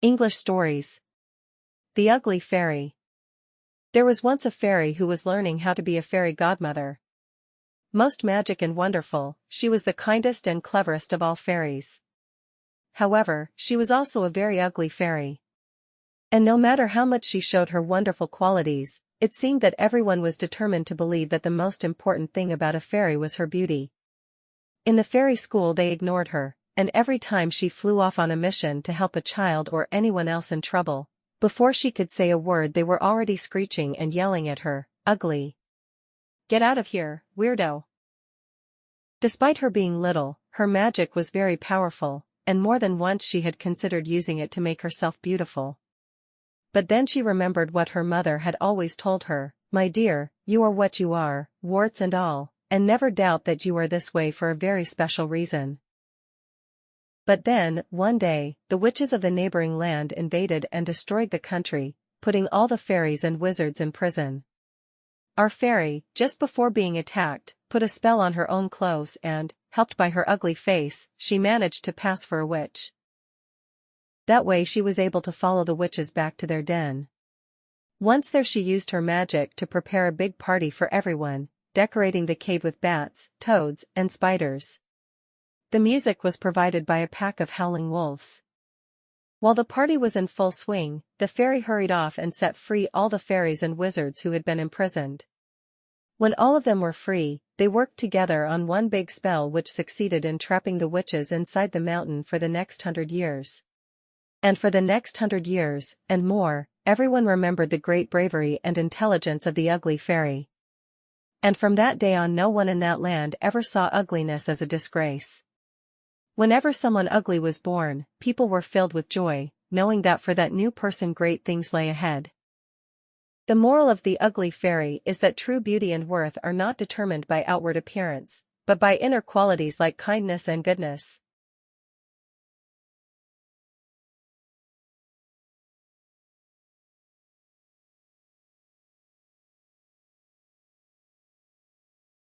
English stories. The Ugly Fairy. There was once a fairy who was learning how to be a fairy godmother. Most magic and wonderful, she was the kindest and cleverest of all fairies. However, she was also a very ugly fairy. And no matter how much she showed her wonderful qualities, it seemed that everyone was determined to believe that the most important thing about a fairy was her beauty. In the fairy school they ignored her, and every time she flew off on a mission to help a child or anyone else in trouble, before she could say a word they were already screeching and yelling at her, "Ugly! Get out of here, weirdo!" Despite her being little, her magic was very powerful, and more than once she had considered using it to make herself beautiful. But then she remembered what her mother had always told her, "My dear, you are what you are, warts and all, and never doubt that you are this way for a very special reason." But then, one day, the witches of the neighboring land invaded and destroyed the country, putting all the fairies and wizards in prison. Our fairy, just before being attacked, put a spell on her own clothes and, helped by her ugly face, she managed to pass for a witch. That way she was able to follow the witches back to their den. Once there she used her magic to prepare a big party for everyone, decorating the cave with bats, toads, and spiders. The music was provided by a pack of howling wolves. While the party was in full swing, the fairy hurried off and set free all the fairies and wizards who had been imprisoned. When all of them were free, they worked together on one big spell which succeeded in trapping the witches inside the mountain for the next 100 years. And for the next 100 years, and more, everyone remembered the great bravery and intelligence of the ugly fairy. And from that day on no one in that land ever saw ugliness as a disgrace. Whenever someone ugly was born, people were filled with joy, knowing that for that new person great things lay ahead. The moral of The Ugly Fairy is that true beauty and worth are not determined by outward appearance, but by inner qualities like kindness and goodness.